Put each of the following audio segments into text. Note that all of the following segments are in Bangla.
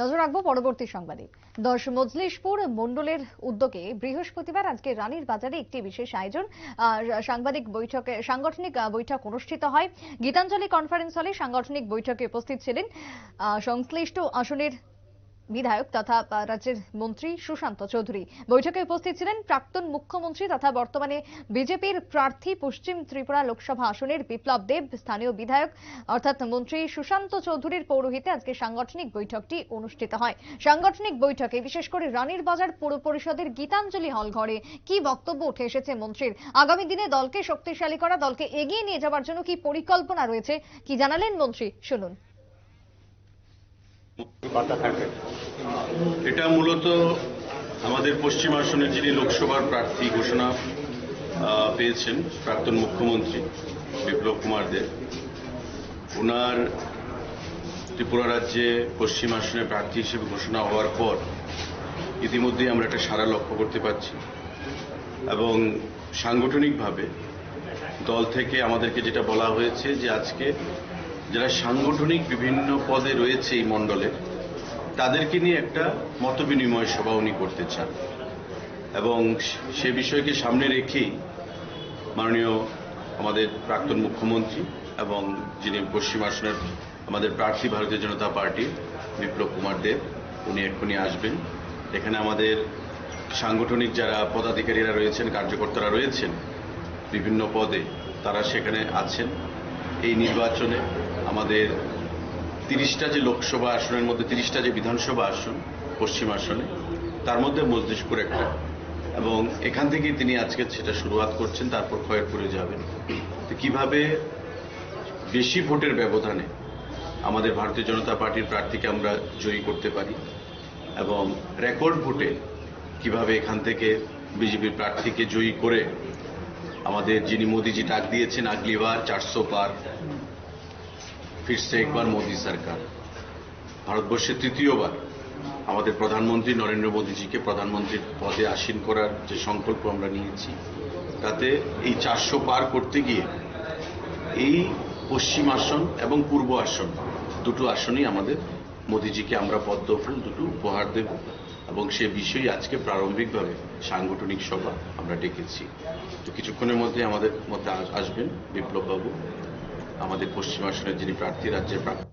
নজর রাখবো পরবর্তী সংবাদে। 10 মজলিশপুর মণ্ডলের উদ্যোগে বৃহস্পতিবার আজকে রানীর বাজারে একটি বিশেষ আয়োজন, সাংগঠনিক বৈঠক অনুষ্ঠিত হয়। গীতাঞ্জলি কনফারেন্স হলে সাংগঠনিক বৈঠকে উপস্থিত ছিলেন সংশ্লিষ্ট আসনের বিধায়ক তথা রাজ্যের মন্ত্রী সুশান্ত চৌধুরী। বৈঠকে উপস্থিত ছিলেন প্রাক্তন মুখ্যমন্ত্রী তথা বর্তমানে বিজেপির প্রার্থী পশ্চিম ত্রিপুরা লোকসভা আসনের বিপ্লব দেব, স্থানীয় বিধায়ক অর্থাৎ মন্ত্রী সুশান্ত চৌধুরীর পৌরোহিত্যে আজকে সাংগঠনিক বৈঠকটি অনুষ্ঠিত হয়। সাংগঠনিক বৈঠকে বিশেষ করে রানীর বাজার পৌর পরিষদের গীতাঞ্জলি হল ঘরে কি বক্তব্য উঠে এসেছে মন্ত্রীর, আগামী দিনে দলকে শক্তিশালী করা, দলকে এগিয়ে নিয়ে যাওয়ার জন্য কি পরিকল্পনা রয়েছে, কি জানালেন মন্ত্রী, শুনুন। এটা মূলত আমাদের পশ্চিম আসনের যিনি লোকসভার প্রার্থী ঘোষণা পেয়েছেন প্রাক্তন মুখ্যমন্ত্রী বিপ্লব কুমার দেব, ওনার ত্রিপুরা রাজ্যে পশ্চিম আসনের প্রার্থী হিসেবে ঘোষণা হওয়ার পর ইতিমধ্যেই আমরা একটা সাড়া লক্ষ্য করতে পারছি এবং সাংগঠনিকভাবে দল থেকে আমাদেরকে যেটা বলা হয়েছে যে আজকে যারা সাংগঠনিক বিভিন্ন পদে রয়েছে এই মণ্ডলের তাদেরকে নিয়ে একটা মতবিনিময় সভা উনি করতে চান এবং সে বিষয়কে সামনে রেখেই মাননীয় আমাদের প্রাক্তন মুখ্যমন্ত্রী এবং যিনি পশ্চিম আসনের আমাদের প্রার্থী ভারতীয় জনতা পার্টি বিপ্লব কুমার দেব, উনি এক্ষুনি আসবেন। এখানে আমাদের সাংগঠনিক যারা পদাধিকারীরা রয়েছেন, কার্যকর্তারা রয়েছেন বিভিন্ন পদে, তারা সেখানে আছেন। এই নির্বাচনে আমাদের 30টা যে লোকসভা আসনের মধ্যে 30টা যে বিধানসভা আসন পশ্চিম আসনে, তার মধ্যে মজলিশপুর একটা, এবং এখান থেকেই তিনি আজকে সেটা শুরুয়াত করছেন, তারপর খয়েরপুরে যাবেন। তো কিভাবে বেশি ভোটের ব্যবধানে আমাদের ভারতীয় জনতা পার্টির প্রার্থীকে আমরা জয়ী করতে পারি এবং রেকর্ড ভোটে কিভাবে এখান থেকে বিজেপির প্রার্থীকে জয়ী করে আমাদের যিনি মোদীজি ডাক দিয়েছেন আগলি বার 400 পার, ফিরছে একবার মোদী সরকার, ভারতবর্ষের তৃতীয়বার আমাদের প্রধানমন্ত্রী নরেন্দ্র মোদীজিকে প্রধানমন্ত্রীর পদে আসীন করার যে সংকল্প আমরা নিয়েছি, তাতে এই 400 পার করতে গিয়ে এই পশ্চিম আসন এবং পূর্ব আসন দুটো আসনই আমাদের মোদীজিকে আমরা পদ্ম ফুল দুটো উপহার দেব এবং সে বিষয়ে আজকে প্রারম্ভিকভাবে সাংগঠনিক সভা আমরা ডেকেছি। তো কিছুক্ষণের মধ্যে আমাদের মধ্যে আসবেন বিপ্লব বাবু, আমাদের পশ্চিম আসনের যিনি প্রার্থী, রাজ্যের প্রার্থী।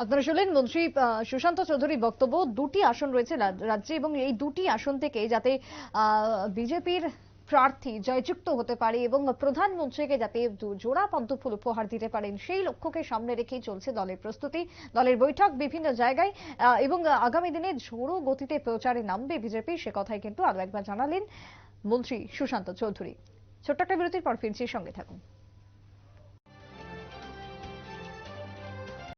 আপনারা শুনলেন মন্ত্রী সুশান্ত চৌধুরীর বক্তব্য। দুটি আসন রয়েছে রাজ্যে এবং এই দুটি আসন থেকে যাতে বিজেপির প্রার্থী জয়যুক্ত হতে পারে এবং প্রধানমন্ত্রীকে যাতে জোড়া পদ্মফুল উপহার দিতে পারেন, সেই লক্ষ্যকে সামনে রেখেই চলছে দলের প্রস্তুতি, দলের বৈঠক বিভিন্ন জায়গায় এবং আগামী দিনে ঝোড়ো গতিতে প্রচারে নামবে বিজেপি, সে কথাই কিন্তু আরো একবার জানালেন মন্ত্রী সুশান্ত চৌধুরী। ছোট্ট একটা বিরতির পর ফিরছি, সঙ্গে থাকুন।